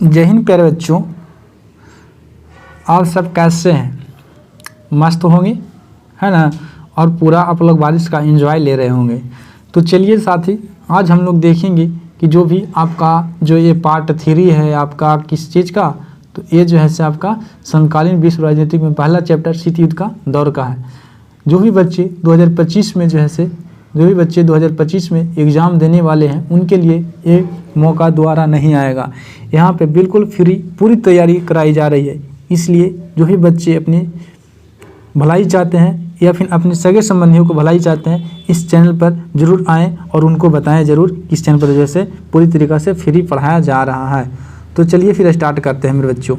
जय हिंद प्यारे बच्चों, आप सब कैसे हैं? मस्त होंगे, है ना? और पूरा आप लोग बारिश का एंजॉय ले रहे होंगे। तो चलिए साथी, आज हम लोग देखेंगे कि जो भी आपका जो ये पार्ट 3 है आपका किस चीज़ का, तो ये जो है से आपका समकालीन विश्व राजनीति में पहला चैप्टर शीत युद्ध का दौर का है। जो भी बच्चे 2025 में जो भी बच्चे 2025 में एग्ज़ाम देने वाले हैं उनके लिए ये मौका दोबारा नहीं आएगा। यहाँ पे बिल्कुल फ्री पूरी तैयारी कराई जा रही है। इसलिए जो भी बच्चे अपनी भलाई चाहते हैं या फिर अपने सगे संबंधियों को भलाई चाहते हैं, इस चैनल पर ज़रूर आएँ और उनको बताएं ज़रूर कि इस चैनल पर जैसे पूरी तरीक़ा से फ्री पढ़ाया जा रहा है। तो चलिए फिर स्टार्ट करते हैं मेरे बच्चों।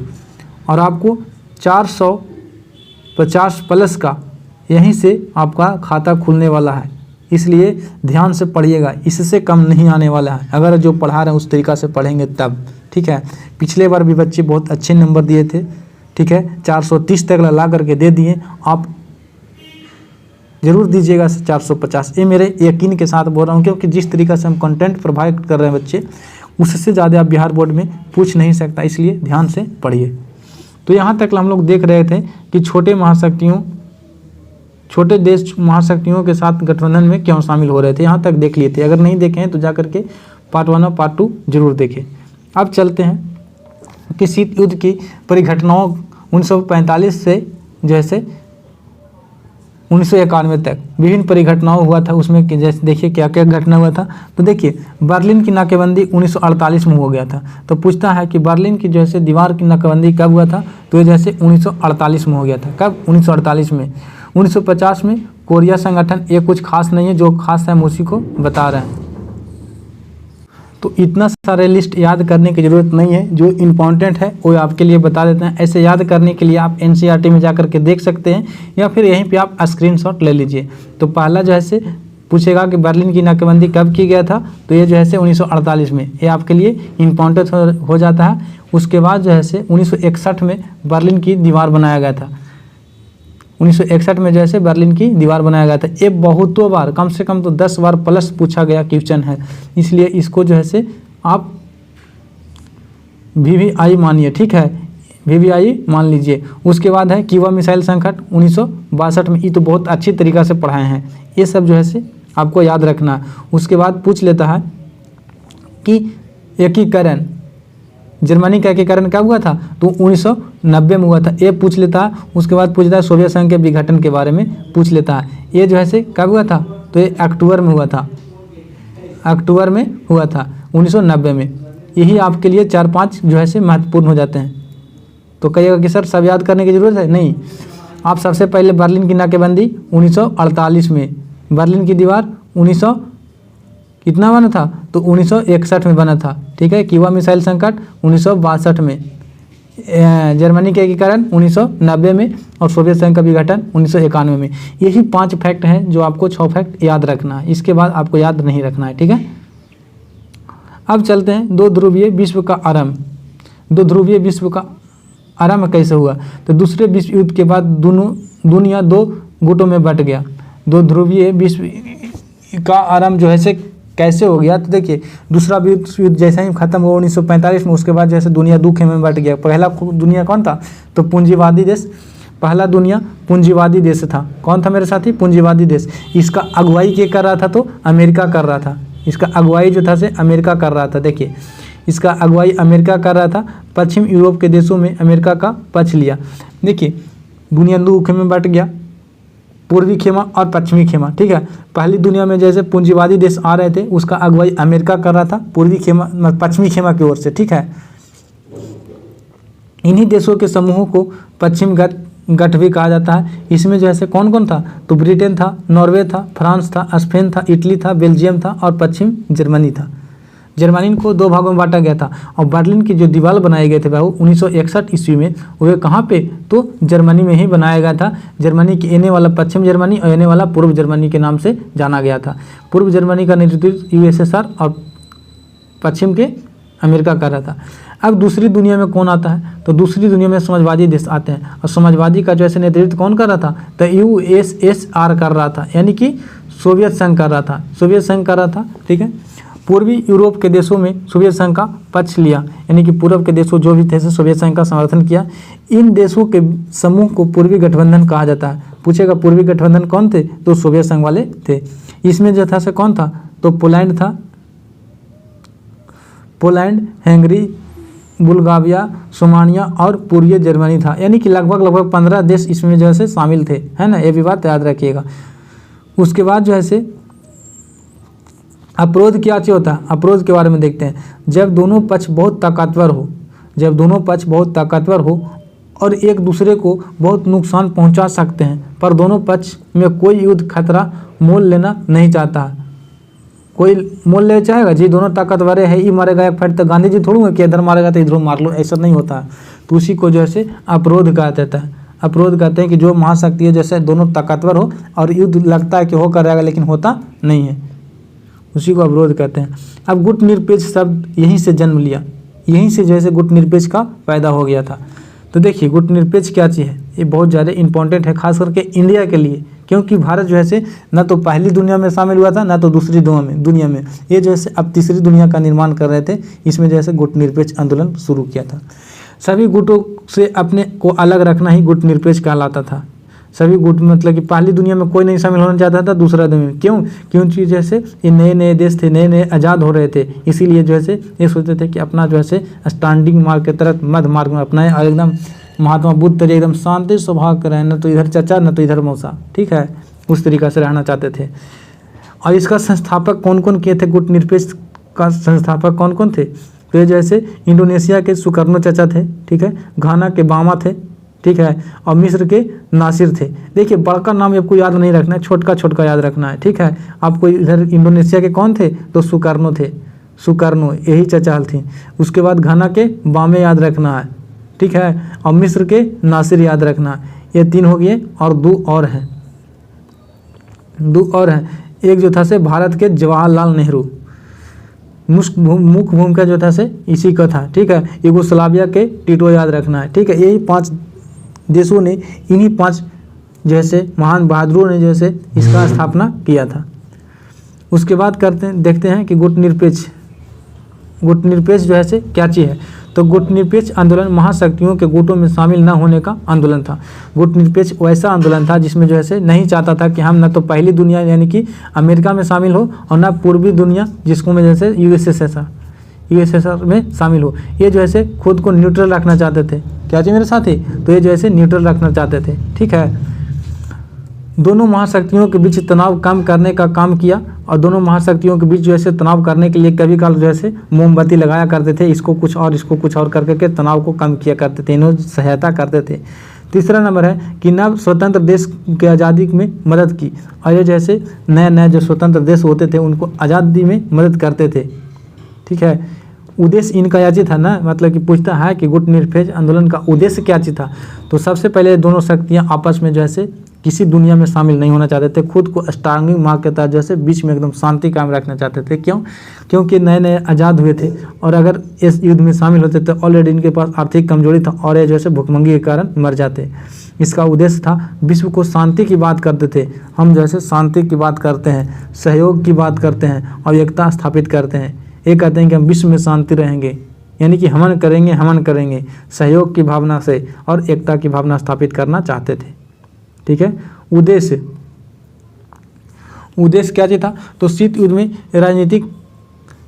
और आपको 450 प्लस का यहीं से आपका खाता खुलने वाला है, इसलिए ध्यान से पढ़िएगा, इससे कम नहीं आने वाला है अगर जो पढ़ा रहे हैं उस तरीक़ा से पढ़ेंगे तब, ठीक है। पिछले बार भी बच्चे बहुत अच्छे नंबर दिए थे, ठीक है, 430 तक ला करके दे दिए। आप ज़रूर दीजिएगा 450, ये मेरे यकीन के साथ बोल रहा हूँ, क्योंकि जिस तरीक़ा से हम कंटेंट प्रोवाइड कर रहे हैं बच्चे, उससे ज़्यादा आप बिहार बोर्ड में पूछ नहीं सकता, इसलिए ध्यान से पढ़िए। तो यहाँ तक हम लोग देख रहे थे कि छोटे देश महाशक्तियों के साथ गठबंधन में क्यों शामिल हो रहे थे, यहाँ तक देख लिए थे। अगर नहीं देखे हैं तो जा करके पार्ट 1 और पार्ट 2 जरूर देखें। अब चलते हैं कि शीत युद्ध की परिघटनाओं 1945 से जैसे 1991 तक विभिन्न परिघटनाओं हुआ था, उसमें कि जैसे देखिए क्या क्या घटना हुआ था। तो देखिए बर्लिन की नाकेबंदी 1948 में हो गया था। तो पूछता है कि बर्लिन की जैसे दीवार की नाकेबंदी कब हुआ था, तो ये जैसे 1948 में हो गया था। कब? 1948 में। 1950 में कोरिया संगठन, ये कुछ खास नहीं है, जो खास है हम उसी को बता रहे हैं। तो इतना सारे लिस्ट याद करने की ज़रूरत नहीं है, जो इम्पॉर्टेंट है वो आपके लिए बता देते हैं। ऐसे याद करने के लिए आप NCERT में जाकर के देख सकते हैं या फिर यहीं पे आप स्क्रीनशॉट ले लीजिए। तो पहला जो है से पूछेगा कि बर्लिन की नाकेबंदी कब की गया था, तो ये जो है से 1948 में, ये आपके लिए इम्पॉर्टेंट हो जाता है। उसके बाद जो है से 1961 में बर्लिन की दीवार बनाया गया था। 1961 में जैसे बर्लिन की दीवार बनाया गया था। ये बहुतों बार, कम से कम तो 10 बार प्लस पूछा गया क्वेश्चन है, इसलिए इसको जो है से आप VVI मानिए, ठीक है, VVI मान लीजिए। उसके बाद है क्यूबा मिसाइल संकट 1962 में, ये तो बहुत अच्छी तरीक़ा से पढ़ाए हैं, ये सब जो है से आपको याद रखना है। उसके बाद पूछ लेता है कि एकीकरण, जर्मनी का एकीकरण कब हुआ था, तो 1990 में हुआ था, ये पूछ लेता है। उसके बाद पूछता है सोवियत संघ के विघटन के बारे में पूछ लेता है, ये जो है से कब हुआ था, तो ये अक्टूबर में हुआ था, अक्टूबर में हुआ था 1990 में। यही आपके लिए 4-5 जो है से महत्वपूर्ण हो जाते हैं। तो कहिएगा कि सर सब याद करने की ज़रूरत है, नहीं। आप सबसे पहले बर्लिन की नाकेबंदी 1948 में, बर्लिन की दीवार 1900 कितना बना था, तो 1961 में बना था, ठीक है। क्यूबा मिसाइल संकट 1962 में, जर्मनी के एकीकरण 1990 में और सोवियत संघ का विघटन 1991 में। यही 5 फैक्ट हैं जो आपको 6 फैक्ट याद रखना है, इसके बाद आपको याद नहीं रखना है, ठीक है। अब चलते हैं 2 ध्रुवीय विश्व का आरंभ। 2 ध्रुवीय विश्व का आरंभ कैसे हुआ, तो दूसरे विश्व युद्ध के बाद दुनिया 2 गुटों में बट गया। 2 ध्रुवीय विश्व का आरंभ जो है से कैसे हो गया, तो देखिए दूसरा विश्व युद्ध जैसे ही खत्म हुआ 1945 में, उसके बाद जैसे दुनिया 2 खेमे में बट गया। पहला दुनिया कौन था, तो पूंजीवादी देश। पहला दुनिया पूंजीवादी देश था। कौन था मेरे साथी, पूंजीवादी देश। इसका अगुवाई क्या कर रहा था, तो अमेरिका कर रहा था। इसका अगुवाई जो था से अमेरिका कर रहा था। देखिए इसका अगुवाई अमेरिका कर रहा था। पश्चिम यूरोप के देशों में अमेरिका का पक्ष लिया। देखिए दुनिया 2 खेमे में बट गया, पूर्वी खेमा और पश्चिमी खेमा, ठीक है। पहली दुनिया में जैसे पूंजीवादी देश आ रहे थे, उसका अगुवाई अमेरिका कर रहा था पूर्वी खेमा पश्चिमी खेमा की ओर से, ठीक है। इन्हीं देशों के समूहों को पश्चिम गठ भी कहा जाता है। इसमें जो है कौन कौन था, तो ब्रिटेन था, नॉर्वे था, फ्रांस था, स्पेन था, इटली था, बेल्जियम था और पश्चिम जर्मनी था। जर्मनी को 2 भागों में बांटा गया था। और बर्लिन की जो दीवार बनाए गए थे बाबू 1961 ईस्वी में, वो कहाँ पे, तो जर्मनी में ही बनाया गया था। जर्मनी की एने वाला पश्चिम जर्मनी और एने वाला पूर्व जर्मनी के नाम से जाना गया था। पूर्व जर्मनी का नेतृत्व USSR और पश्चिम के अमेरिका कर रहा था। अब दूसरी दुनिया में कौन आता है, तो दूसरी दुनिया में समाजवादी देश आते हैं। और समाजवादी का जो ऐसे नेतृत्व कौन कर रहा था, तो USSR कर रहा था, यानी कि सोवियत संघ कर रहा था, सोवियत संघ कर रहा था, ठीक है। पूर्वी यूरोप के देशों में सोवियत संघ का पक्ष लिया, यानी कि पूर्व के देशों जो भी थे सोवियत संघ का समर्थन किया। इन देशों के समूह को पूर्वी गठबंधन कहा जाता है। पूछेगा पूर्वी गठबंधन कौन थे, तो सोवियत संघ वाले थे। इसमें जो था से कौन था, तो पोलैंड था, पोलैंड, हंगरी, बुल्गारिया, रोमानिया और पूर्वी जर्मनी था। यानी कि लगभग 15 देश इसमें जो है शामिल थे, है ना, ये भी बात याद रखिएगा। उसके बाद जो है से अवरोध क्या चीज़ होता है, अवरोध के बारे में देखते हैं। जब दोनों पक्ष बहुत ताकतवर हो, जब दोनों पक्ष बहुत ताकतवर हो और एक दूसरे को बहुत नुकसान पहुंचा सकते हैं, पर दोनों पक्ष में कोई युद्ध खतरा मोल लेना नहीं चाहता। कोई मोल ले चाहेगा जी, दोनों ताकतवर है, ये मारेगा एक फाइट, तो गांधी जी थोड़ा कि इधर मारेगा तो इधर मार लो, ऐसा नहीं होता। तो उसी को जो है से अवरोध कहा जाता है। अवरोध कहते हैं कि जो महाशक्ति है जैसे दोनों ताकतवर हो और युद्ध लगता है कि हो कर रहेगा लेकिन होता नहीं है, उसी को अवरोध कहते हैं। अब गुटनिरपेक्ष शब्द यहीं से जन्म लिया, यहीं से जैसे गुटनिरपेक्ष का पैदा हो गया था। तो देखिए गुटनिरपेक्ष क्या चीज़ है, ये बहुत ज़्यादा इंपॉर्टेंट है खास करके इंडिया के लिए, क्योंकि भारत जो है से न तो पहली दुनिया में शामिल हुआ था न तो दूसरी दुनिया में, ये जो है अब तीसरी दुनिया का निर्माण कर रहे थे। इसमें जैसे गुटनिरपेक्ष आंदोलन शुरू किया था। सभी गुटों से अपने को अलग रखना ही गुटनिरपेक्ष कहलाता था। सभी गुट मतलब कि पहली दुनिया में कोई नहीं शामिल होना चाहता था दूसरा दुनिया में, क्यों, क्योंकि जैसे ये नए नए देश थे, नए नए आज़ाद हो रहे थे, इसीलिए जो है ये सोचते थे कि अपना जो है स्टैंडिंग मार्ग के तरह मध्य मार्ग में अपनाएं और एकदम महात्मा बुद्ध तरीके एकदम शांति स्वभाव का रहें, न तो इधर चचा न तो इधर मौसा, ठीक है, उस तरीक़ा से रहना चाहते थे। और इसका संस्थापक कौन कौन किए थे, गुटनिरपेक्ष का संस्थापक कौन कौन थे, तो जैसे इंडोनेशिया के सुकर्नो चचा थे, ठीक है, घाना के बामा थे, ठीक है, और मिस्र के नासिर थे। देखिए बड़का नाम आपको याद नहीं रखना है, छोटका छोटका याद रखना है, ठीक है। आपको इधर इंडोनेशिया के कौन थे, तो सुकर्नो थे, सुकर्नो यही चचाल थी। उसके बाद घाना के बामे याद रखना है, ठीक है, और मिस्र के नासिर याद रखना है। ये 3 हो गए और 2 और हैं, 2 और हैं। एक जो था से भारत के जवाहरलाल नेहरू, मुख्य भूमिका जो था से इसी का था, ठीक है। यूगोस्लाविया के टिटो याद रखना है, ठीक है। यही 5 देशों ने, इन्हीं 5 जैसे महान बहादुरों ने जैसे इसका स्थापना किया था। उसके बाद देखते हैं कि गुटनिरपेक्ष जो है से क्या चीज़ है। तो गुटनिरपेक्ष आंदोलन महाशक्तियों के गुटों में शामिल न होने का आंदोलन था। गुटनिरपेक्ष वैसा आंदोलन था जिसमें जो है नहीं चाहता था कि हम न तो पहली दुनिया यानी कि अमेरिका में शामिल हो और न पूर्वी दुनिया जिसको में जैसे यूएसएसआर में शामिल हो। ये जो है खुद को न्यूट्रल रखना चाहते थे। क्या चाहिए मेरे साथी, तो ये जो है न्यूट्रल रखना चाहते थे, ठीक है। दोनों महाशक्तियों के बीच तनाव कम करने का काम किया और दोनों महाशक्तियों के बीच जो है तनाव करने के लिए कभी काल जो है मोमबत्ती लगाया करते थे, इसको कुछ और इसको कुछ और करके तनाव को कम किया करते थे, इन्होंने सहायता करते थे। तीसरा नंबर है कि नव स्वतंत्र देश के आज़ादी में मदद की और ये जैसे नए नए जो स्वतंत्र देश होते थे उनको आज़ादी में मदद करते थे, ठीक है। उद्देश्य इनका यह चीज़ था ना, मतलब कि पूछता है कि गुटनिरपेक्ष आंदोलन का उद्देश्य क्या चीज़ था। तो सबसे पहले दोनों शक्तियाँ आपस में जो है किसी दुनिया में शामिल नहीं होना चाहते थे, खुद को स्ट्रांगिंग मार्ग के तहत जैसे बीच में एकदम शांति कायम रखना चाहते थे। क्यों, क्योंकि नए नए आज़ाद हुए थे और अगर इस युद्ध में शामिल होते तो ऑलरेडी इनके पास आर्थिक कमजोरी था और ये जैसे भूखमंगी के कारण मर जाते। इसका उद्देश्य था विश्व को शांति की बात करते थे, हम जैसे शांति की बात करते हैं, सहयोग की बात करते हैं और एकता स्थापित करते हैं। ये कहते हैं कि हम विश्व में शांति रहेंगे, यानी कि हमन करेंगे सहयोग की भावना से और एकता की भावना स्थापित करना चाहते थे, ठीक है। उद्देश्य क्या चीज़ था, तो शीत युद्ध में राजनीति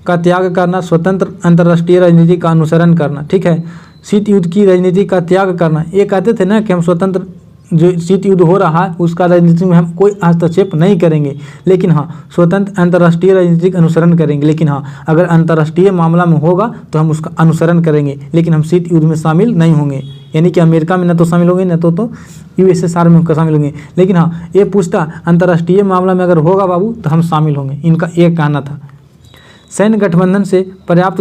का त्याग करना, स्वतंत्र अंतर्राष्ट्रीय राजनीति का अनुसरण करना, ठीक है। शीत युद्ध की राजनीति का त्याग करना, ये कहते थे ना कि हम स्वतंत्र जो शीत युद्ध हो रहा है उसका राजनीति में हम कोई हस्तक्षेप नहीं करेंगे, लेकिन हाँ स्वतंत्र अंतर्राष्ट्रीय राजनीति का अनुसरण करेंगे, लेकिन हाँ अगर अंतर्राष्ट्रीय मामला में होगा तो हम उसका अनुसरण करेंगे, लेकिन हम शीत युद्ध में शामिल नहीं होंगे। यानी कि अमेरिका में न तो शामिल होंगे न तो यूएसएसआर में शामिल होंगे, लेकिन हाँ ये पूछता अंतर्राष्ट्रीय मामला में अगर होगा बाबू तो हम शामिल होंगे, इनका एक कहना था। सैन्य गठबंधन से पर्याप्त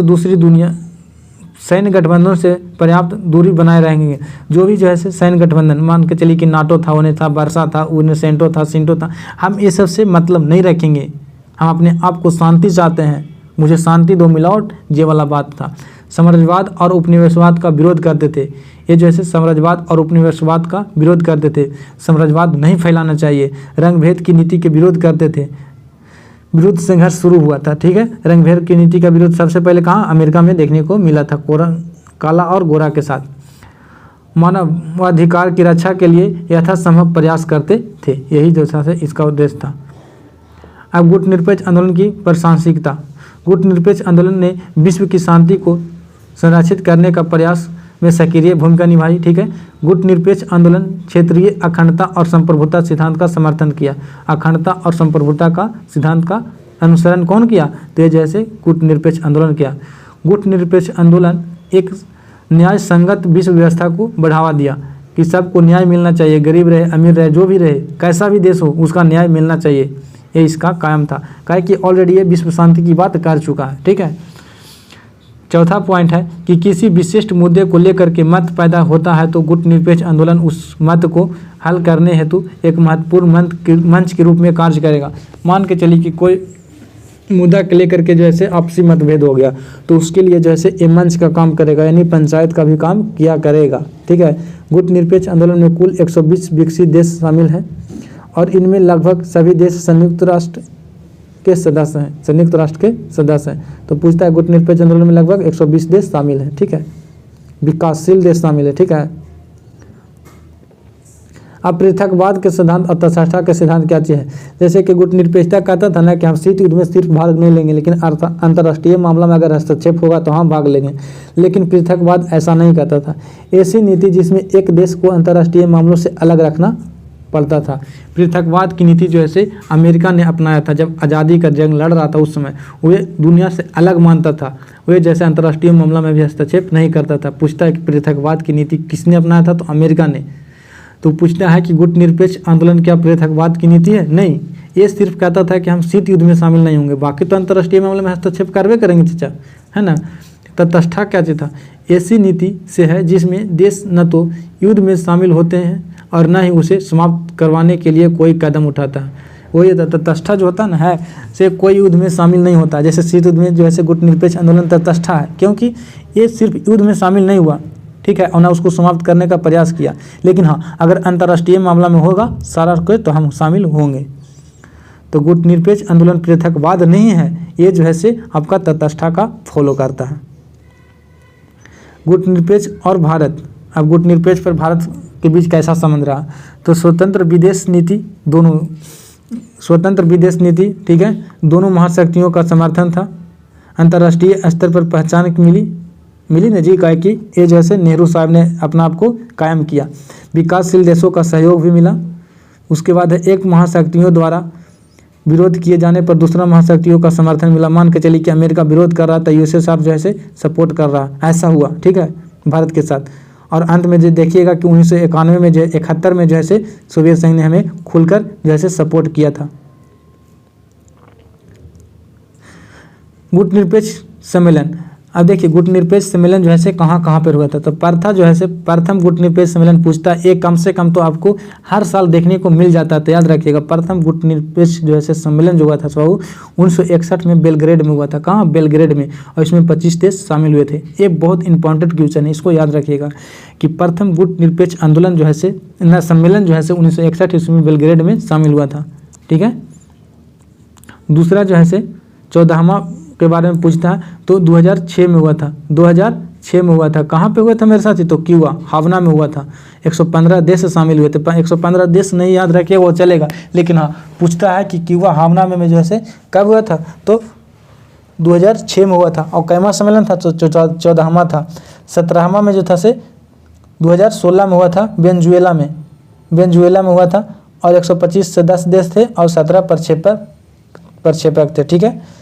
दूरी बनाए रहेंगे। जो भी जो है सैन्य गठबंधन मान के चलिए कि नाटो था, उन्हें था, बरसा था, उन्हें सेंटो था, सिंटो था, हम ये सब से मतलब नहीं रखेंगे, हम अपने आप को शांति चाहते हैं, मुझे शांति दो मिलावट, ये वाला बात था। साम्राज्यवाद और उपनिवेशवाद का विरोध करते थे, ये जो है साम्राज्यवाद और उपनिवेशवाद का विरोध करते थे, साम्राज्यवाद नहीं फैलाना चाहिए, रंग भेद की नीति के विरोध करते थे, विरुद्ध संघर्ष शुरू हुआ था। ठीक है, रंगभेद की नीति का विरोध सबसे पहले कहाँ, अमेरिका में देखने को मिला था, काला और गोरा के साथ। मानवाधिकार की रक्षा के लिए यथासंभव प्रयास करते थे, यही जो था इसका उद्देश्य था। अब गुटनिरपेक्ष आंदोलन की प्रासंगिकता। गुटनिरपेक्ष आंदोलन ने विश्व की शांति को संरक्षित करने का प्रयास में सक्रिय भूमिका निभाई। ठीक है, गुटनिरपेक्ष आंदोलन क्षेत्रीय अखंडता और संप्रभुता सिद्धांत का समर्थन किया। अखंडता और संप्रभुता का सिद्धांत का अनुसरण कौन किया, तो ये जैसे गुटनिरपेक्ष आंदोलन किया। गुटनिरपेक्ष आंदोलन एक न्याय संगत विश्व व्यवस्था को बढ़ावा दिया कि सबको न्याय मिलना चाहिए, गरीब रहे अमीर रहे जो भी रहे, कैसा भी देश हो उसका न्याय मिलना चाहिए, ये इसका कायम था। काहे कि ऑलरेडी ये विश्व शांति की बात कर चुका है। ठीक है, चौथा पॉइंट है कि किसी विशिष्ट मुद्दे को लेकर के मत पैदा होता है तो गुटनिरपेक्ष आंदोलन उस मत को हल करने हेतु एक महत्वपूर्ण मंच के रूप में कार्य करेगा। मान के चलिए कि कोई मुद्दा के लेकर के जैसे आपसी मतभेद हो गया तो उसके लिए जैसे ये मंच का काम करेगा, यानी पंचायत का भी काम किया करेगा। ठीक है, गुटनिरपेक्ष आंदोलन में कुल 120 विकसित देश शामिल हैं और इनमें लगभग सभी देश संयुक्त राष्ट्र के सदस्य हैं। तो पूछता है गुटनिरपेक्ष आंदोलन में लगभग 120 देश शामिल हैं। ठीक है, विकासशील देश शामिल है। ठीक है, अब पृथकवाद के सिद्धांत और तटस्थता के सिद्धांत क्या चीज़ है। जैसे कि गुटनिरपेक्षता कहता था ना कि हम शीत युद्ध में सिर्फ भाग नहीं लेंगे, लेकिन अंतर्राष्ट्रीय मामला में अगर हस्तक्षेप होगा तो हम भाग लेंगे। लेकिन पृथकवाद ऐसा नहीं कहता था। ऐसी नीति जिसमें एक देश को अंतर्राष्ट्रीय मामलों से अलग रखना पड़ता था। पृथकवाद की नीति जो है अमेरिका ने अपनाया था जब आज़ादी का जंग लड़ रहा था, उस समय वे दुनिया से अलग मानता था, वे जैसे अंतर्राष्ट्रीय मामला में भी हस्तक्षेप नहीं करता था। पूछता है कि पृथकवाद की नीति किसने अपनाया था, तो अमेरिका ने। तो पूछता है कि गुटनिरपेक्ष आंदोलन क्या पृथकवाद की नीति है, नहीं, ये सिर्फ कहता था कि हम शीत युद्ध में शामिल नहीं होंगे, बाकी तो अंतर्राष्ट्रीय मामले में हस्तक्षेप करवे करेंगे चाचा, है ना। तटस्था क्या चीज़ था, ऐसी नीति से है जिसमें देश न तो युद्ध में शामिल होते हैं और न ही उसे समाप्त करवाने के लिए कोई कदम उठाता है। वही तटस्था जो होता है ना, है से कोई युद्ध में शामिल नहीं होता। जैसे शीत युद्ध में जो है गुटनिरपेक्ष आंदोलन तटस्था है, क्योंकि ये सिर्फ युद्ध में शामिल नहीं हुआ, ठीक है, और ना उसको समाप्त करने का प्रयास किया। लेकिन हाँ, अगर अंतर्राष्ट्रीय मामला में होगा सारा कोई तो हम शामिल होंगे। तो गुटनिरपेक्ष आंदोलन पृथकवाद नहीं है, ये जो है आपका तटस्था का फॉलो करता है। गुटनिरपेक्ष और भारत, अब गुटनिरपेक्ष पर भारत के बीच कैसा संबंध रहा, तो स्वतंत्र विदेश नीति, ठीक है, दोनों महाशक्तियों का समर्थन था। अंतर्राष्ट्रीय स्तर पर पहचान मिली ना जी, का कि ये जैसे नेहरू साहब ने अपना आप को कायम किया। विकासशील देशों का सहयोग भी मिला। उसके बाद एक महाशक्तियों द्वारा विरोध किए जाने पर दूसरा महाशक्तियों का समर्थन मिला। मान के चलिए कि अमेरिका विरोध कर रहा था, यूएसए साहब जो है सपोर्ट कर रहा, ऐसा हुआ, ठीक है, भारत के साथ। और अंत में जो देखिएगा कि 1991 में 71 में जो है सोवियत संघ ने हमें खुलकर जो है सपोर्ट किया था। गुटनिरपेक्ष सम्मेलन, अब देखिए गुटनिरपेक्ष सम्मेलन जो है कहाँ पर हुआ था, तो प्रथम गुटनिरपेक्ष सम्मेलन पूछता है, एक कम से कम तो आपको हर साल देखने को मिल जाता है, तो याद रखिएगा। प्रथम गुटनिरपेक्ष जो है सम्मेलन जो हुआ था वो 1961 में बेलग्रेड में हुआ था। कहाँ, बेलग्रेड में, और इसमें 25 देश शामिल हुए थे। ये बहुत इंपॉर्टेंट क्वेश्चन है, इसको याद रखिएगा कि प्रथम गुटनिरपेक्ष आंदोलन जो है सम्मेलन जो है 1961 ईस्वी में बेलग्रेड में शामिल हुआ था। ठीक है, दूसरा जो है 14वां के बारे में पूछता है, तो 2006 में हुआ था। 2006 में हुआ था, कहाँ पे हुआ था मेरे साथी, तो क्यूबा हावना में हुआ था। 115 देश शामिल हुए थे। 115 देश नहीं याद रखिए वो चलेगा, लेकिन हाँ पूछता है कि क्यूबा हावना में जो है कब हुआ था, तो 2006 में हुआ था। और कैमा सम्मेलन था, तो 14वां था। 17वां में जो था 2016 में हुआ था, वेनेजुएला में हुआ था। और 125 सदस्य देश थे और 17 प्रक्षेपक थे। ठीक है,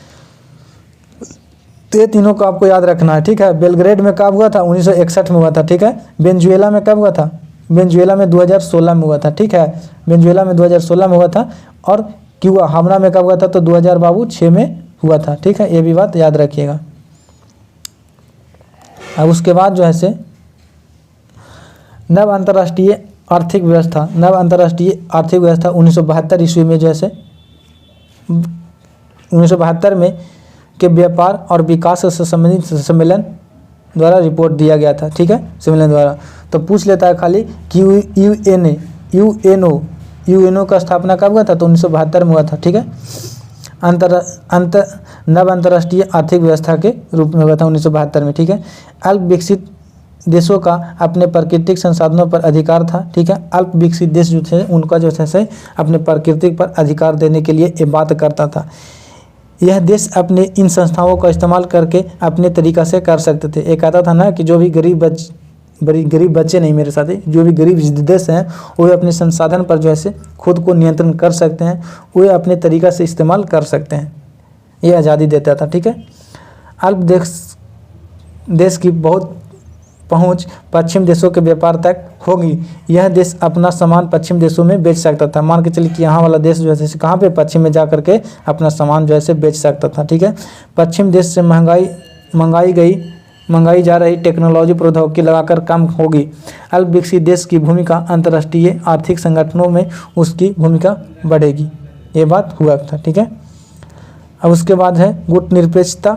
तो ये तीनों को आपको याद रखना है। ठीक है, बेलग्रेड में कब हुआ था, 1961 में हुआ था। ठीक है, वेनेजुएला में कब हुआ था, वेनेजुएला में 2016 में हुआ था। ठीक है, वेनेजुएला में 2016 में हुआ था। और क्यूबा हावना में कब हुआ था, तो 2006 में हुआ था। ठीक है, ये भी बात याद रखिएगा। अब उसके बाद जो है नव अंतर्राष्ट्रीय आर्थिक व्यवस्था 1972 ईस्वी में जो है 1972 में के व्यापार और विकास से संबंधित सम्मेलन द्वारा रिपोर्ट दिया गया था। ठीक है, सम्मेलन द्वारा। तो पूछ लेता है खाली कि यूएनओ का स्थापना कब हुआ था, तो 1972 में हुआ था। ठीक है, नव अंतर्राष्ट्रीय आर्थिक व्यवस्था के रूप में हुआ था 1972 में, ठीक है। अल्प विकसित देशों का अपने प्राकृतिक संसाधनों पर अधिकार था, ठीक है। अल्प विकसित देश जो थे उनका जो है अपने प्राकृतिक पर अधिकार देने के लिए ये बात करता था। यह देश अपने इन संस्थाओं का इस्तेमाल करके अपने तरीक़ा से कर सकते थे। ये कहता था ना कि जो भी गरीब बच्चे नहीं मेरे साथी, जो भी गरीब देश हैं वो अपने संसाधन पर जो है खुद को नियंत्रण कर सकते हैं, वो अपने तरीक़ा से इस्तेमाल कर सकते हैं, ये आज़ादी देता था, ठीक है। अल्प देश की बहुत पहुंच पश्चिम देशों के व्यापार तक होगी। यह देश अपना सामान पश्चिम देशों में बेच सकता था। मान के चलिए कि यहाँ वाला देश जो है कहाँ पे, पश्चिम में जा करके अपना सामान जो है बेच सकता था, ठीक है। पश्चिम देश से मंगाई जा रही टेक्नोलॉजी प्रौद्योगिकी लगाकर कम होगी। अल्प विकसित देश की भूमिका अंतर्राष्ट्रीय आर्थिक संगठनों में उसकी भूमिका बढ़ेगी। ये बात हुआ था, ठीक है। अब उसके बाद है गुट निरपेक्षता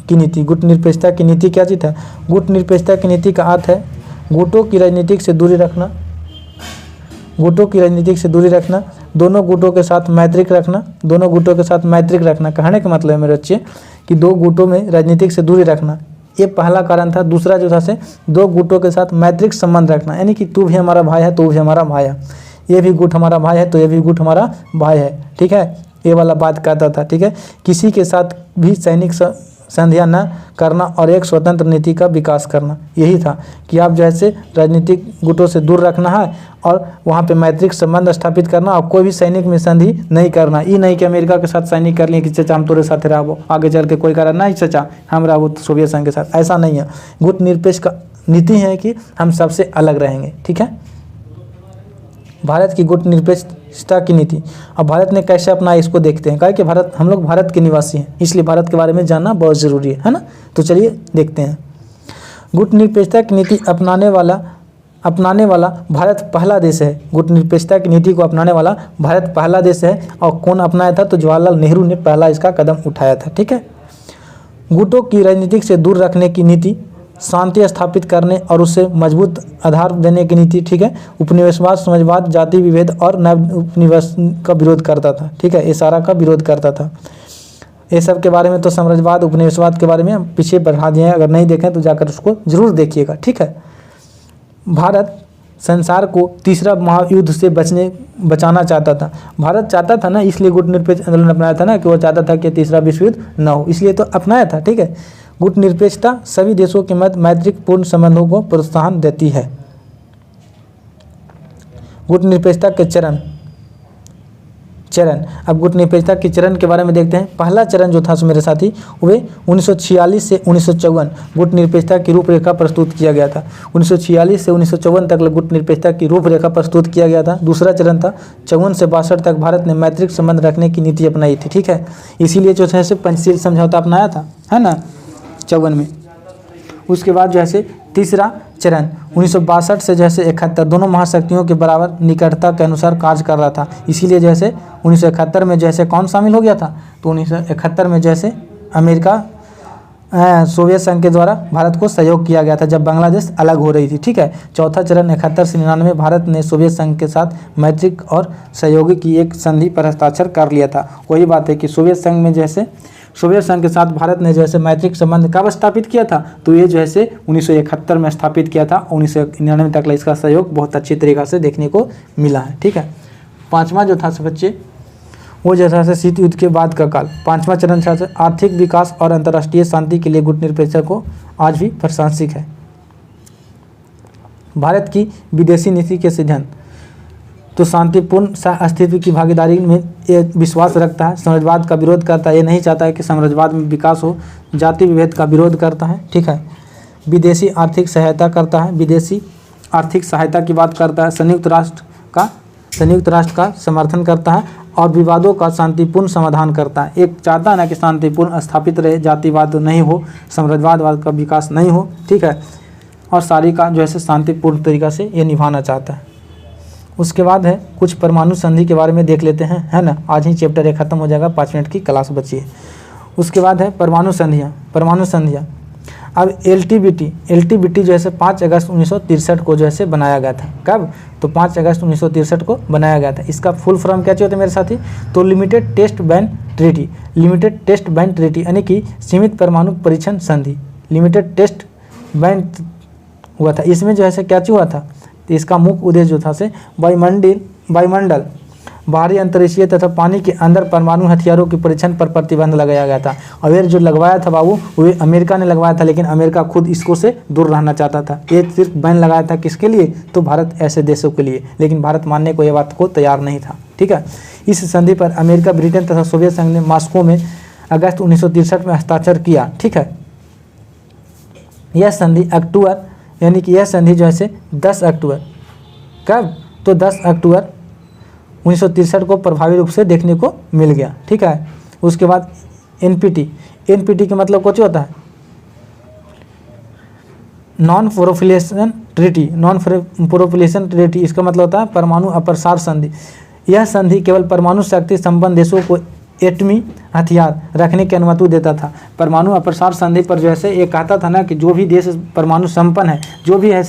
की नीति। गुट निरपेक्षता की नीति क्या चीज़ है? गुट निरपेक्षता की नीति का अर्थ है गुटों की राजनीतिक से दूरी रखना, दोनों गुटों के साथ मैत्रिक रखना। कहने का मतलब है मेरे बच्चे कि दो गुटों में राजनीतिक से दूरी रखना, ये पहला कारण था। दूसरा जो था दो गुटों के साथ मैत्रिक संबंध रखना, यानी कि तू भी हमारा भाई है, तू भी हमारा भाई है, ये भी गुट हमारा भाई है तो ये भी गुट हमारा भाई है, ठीक है। ये वाला बात कहता था, ठीक है। किसी के साथ भी सैनिक संधियां न करना और एक स्वतंत्र नीति का विकास करना, यही था कि आप जैसे राजनीतिक गुटों से दूर रखना है और वहाँ पे मैत्रिक संबंध स्थापित करना और कोई भी सैनिक में संधि नहीं करना। ये नहीं कि अमेरिका के साथ सैनिक कर लिए कि चचा हम तोरे साथ रहो, आगे चल के कोई करा नहीं चचा हम रहो सोवियत संघ के साथ, ऐसा नहीं है। गुट निरपेक्ष का नीति है कि हम सबसे अलग रहेंगे, ठीक है। भारत की गुट निरपेक्षता की नीति, अब भारत ने कैसे अपना इसको देखते हैं, कहा कि हम लोग भारत के निवासी हैं, इसलिए भारत के बारे में जानना बहुत ज़रूरी है ना। तो चलिए देखते हैं। गुट निरपेक्षता की नीति अपनाने वाला भारत पहला देश है। गुट निरपेक्षता की नीति को अपनाने वाला भारत पहला देश है। और कौन अपनाया था? तो जवाहरलाल नेहरू ने पहला इसका कदम उठाया था, ठीक है। गुटों की राजनीतिक से दूर रखने की नीति, शांति स्थापित करने और उससे मजबूत आधार देने की नीति, ठीक है। उपनिवेशवाद, समाजवाद, जाति विभेद और नव उपनिवेश का विरोध करता था, ठीक है। ये सारा का विरोध करता था। ये सब के बारे में तो साम्राज्यवाद, उपनिवेशवाद के बारे में पीछे बढ़ा दिए हैं, अगर नहीं देखें तो जाकर उसको जरूर देखिएगा, ठीक है। भारत संसार को तीसरा महायुद्ध से बचाना चाहता था। भारत चाहता था ना, इसलिए गुट निरपेक्ष आंदोलन अपनाया था ना, कि वो चाहता था कि तीसरा विश्व युद्ध न हो, इसलिए तो अपनाया था, ठीक है। गुट निरपेक्षता सभी देशों के मध्य मैत्रीपूर्ण संबंधों को प्रोत्साहन देती है। गुट निरपेक्षता के चरण। अब गुट निरपेक्षता के चरण के बारे में देखते हैं। पहला चरण जो था मेरे साथी, वे 1946 से 1954 गुट निरपेक्षता की रूपरेखा प्रस्तुत किया गया था। 1946 से 1954 तक गुट निरपेक्षता की रूपरेखा प्रस्तुत किया गया था। दूसरा चरण था 54 से 62 तक भारत ने मैत्रिक संबंध रखने की नीति अपनाई थी, ठीक है। इसीलिए जो है पंचशील समझौता अपनाया था, है ना, 54 में। उसके बाद जो है तीसरा चरण 1962 से जैसे 71 दोनों महाशक्तियों के बराबर निकटता के अनुसार कार्य कर रहा था। इसीलिए जैसे 1971 में जैसे कौन शामिल हो गया था? तो 1971 में जैसे अमेरिका सोवियत संघ के द्वारा भारत को सहयोग किया गया था, जब बांग्लादेश अलग हो रही थी, ठीक है। चौथा चरण 71 से 99 भारत ने सोवियत संघ के साथ मैत्रिक और सहयोगी की एक संधि पर हस्ताक्षर कर लिया था। वही बात है कि सोवियत संघ में जैसे सोवियत संघ के साथ भारत ने जैसे मैत्रिक संबंध कब स्थापित किया था? तो ये जो है 1971 में स्थापित किया था। 1999 तक इसका सहयोग बहुत अच्छी तरीक़ा से देखने को मिला है, ठीक है। पाँचवा जो था बच्चे, वो जैसा से शीत युद्ध के बाद का काल। पाँचवा चरण था आर्थिक विकास और अंतर्राष्ट्रीय शांति के लिए गुट निरपेक्षता को आज भी प्रासंगिक है। भारत की विदेशी नीति के सिद्धांत, तो शांतिपूर्ण सह अस्तित्व की भागीदारी में ये विश्वास रखता है, साम्राज्यवाद का विरोध करता है, ये नहीं चाहता है कि साम्राज्यवाद में विकास हो, जाति विभेद का विरोध करता है, ठीक है। विदेशी आर्थिक सहायता करता है, विदेशी आर्थिक सहायता की बात करता है, संयुक्त राष्ट्र का समर्थन करता है और विवादों का शांतिपूर्ण समाधान करता है। एक चाहता है ना कि शांतिपूर्ण स्थापित रहे, जातिवाद नहीं हो, साम्राज्यवाद का विकास नहीं हो, ठीक है, और सारी का जो है शांतिपूर्ण तरीक़ा से ये निभाना चाहता है। उसके बाद है कुछ परमाणु संधि के बारे में देख लेते हैं, है ना। आज ही चैप्टर 1 खत्म हो जाएगा, 5 मिनट की क्लास बची है। उसके बाद है परमाणु संधियाँ। अब एलटीबीटी जो है 5 अगस्त 1963 को जो है बनाया गया था। कब? तो 5 अगस्त 1963 को बनाया गया था। इसका फुल फॉर्म क्या चाहिए होता है मेरे साथी? तो limited test ban treaty, limited test band treaty यानी कि सीमित परमाणु परीक्षण संधि, लिमिटेड टेस्ट बैंड हुआ था। इसमें जो है से क्या हुआ था, तो इसका मुख्य उद्देश्य जो था से वायुमंडल, बाहरी अंतरिक्षीय तथा पानी के अंदर परमाणु हथियारों के परीक्षण पर प्रतिबंध लगाया गया था। और ये जो लगवाया था बाबू वो अमेरिका ने लगवाया था, लेकिन अमेरिका खुद इसको से दूर रहना चाहता था। ये सिर्फ बैन लगाया था किसके लिए, तो भारत ऐसे देशों के लिए, लेकिन भारत मानने को ये बात को तैयार नहीं था। ठीक है, इस संधि पर अमेरिका, ब्रिटेन तथा सोवियत संघ ने मॉस्को में अगस्त 1963 में हस्ताक्षर किया। ठीक है, यह संधि अक्टूबर यानी कि यह संधि जो है से 10 अक्टूबर कब, तो 10 अक्टूबर 1963 को प्रभावी रूप से देखने को मिल गया। ठीक है, उसके बाद एनपीटी, एनपीटी का मतलब कुछ होता है non proliferation treaty, non proliferation treaty, इसका मतलब होता है परमाणु अप्रसार संधि। यह संधि केवल परमाणु शक्ति संपन्न देशों को एटमी हथियार रखने की अनुमति देता था। परमाणु अप्रसार संधि पर जो है ये कहता था ना कि जो भी देश परमाणु संपन्न है, जो भी है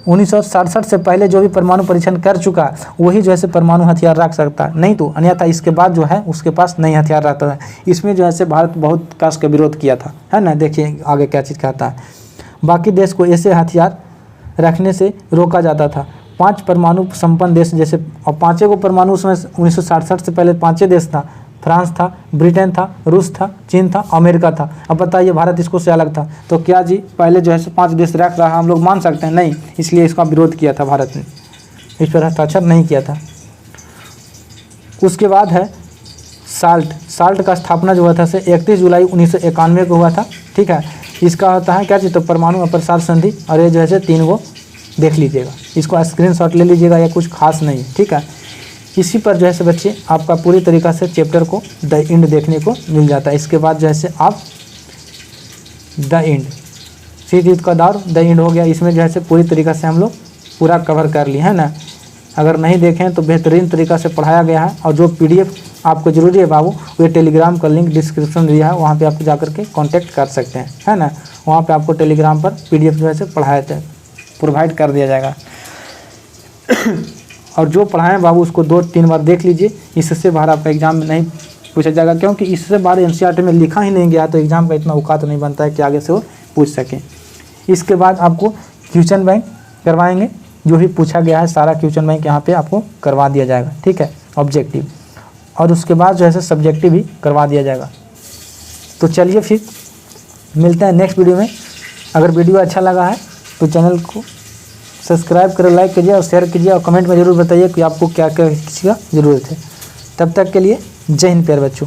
1967 से पहले जो भी परमाणु परीक्षण कर चुका वही जो है परमाणु हथियार रख सकता है, नहीं तो अन्यथा इसके बाद जो है उसके पास नहीं हथियार रहता है। इसमें जो है भारत बहुत कस का विरोध किया था, है ना। देखिए आगे क्या चीज़ कहता है, बाकी देश को ऐसे हथियार रखने से रोका जाता था। 5 परमाणु संपन्न देश जैसे, और 5 को परमाणु उसमें 1967 से पहले 5 देश था, फ्रांस था, ब्रिटेन था, रूस था, चीन था, अमेरिका था। अब बताइए भारत इसको से अलग था, तो क्या जी पहले जो है 5 देश रख रहा है, हम लोग मान सकते हैं नहीं, इसलिए इसका विरोध किया था भारत ने, इस पर हस्ताक्षर नहीं किया था। उसके बाद है साल्ट, साल्ट का स्थापना जो हुआ था 31 जुलाई 1991 को हुआ था। ठीक है, इसका होता है क्या चीज़, तो परमाणु अप्रसार संधि, और ये जो है 3 को देख लीजिएगा, इसको स्क्रीनशॉट ले लीजिएगा, या कुछ खास नहीं है। ठीक है, इसी पर जो है बच्चे आपका पूरी तरीक़ा से चैप्टर को द एंड देखने को मिल जाता है। इसके बाद जो है आप द एंड, शीत युद्ध का दौर द एंड हो गया। इसमें जो है पूरी तरीक़ा से हम लोग पूरा कवर कर लिए, है ना। अगर नहीं देखें तो बेहतरीन तरीक़ा से पढ़ाया गया है, और जो PDF आपको ज़रूरी है बाबू, वो टेलीग्राम का लिंक डिस्क्रिप्शन दिया है, वहाँ पे आप जाकर के कांटेक्ट कर सकते हैं, है ना। वहाँ पे आपको टेलीग्राम पर PDF जो है पढ़ाया प्रोवाइड कर दिया जाएगा। और जो पढ़ाएं बाबू उसको 2-3 बार देख लीजिए, इससे बाहर आपका एग्जाम में नहीं पूछा जाएगा, क्योंकि इससे बाहर NCERT में लिखा ही नहीं गया, तो एग्जाम का इतना औकात नहीं बनता है कि आगे से वो पूछ सकें। इसके बाद आपको क्वेश्चन बैंक करवाएंगे, जो भी पूछा गया है सारा क्वेश्चन बैंक यहाँ पे आपको करवा दिया जाएगा। ठीक है, ऑब्जेक्टिव, और उसके बाद जो है सब्जेक्टिव भी करवा दिया जाएगा। तो चलिए फिर मिलते हैं नेक्स्ट वीडियो में। अगर वीडियो अच्छा लगा है तो चैनल को सब्सक्राइब करें, लाइक कीजिए और शेयर कीजिए, और कमेंट में ज़रूर बताइए कि आपको क्या क्या किसी का ज़रूरत है। तब तक के लिए जय हिंद प्यारे बच्चों।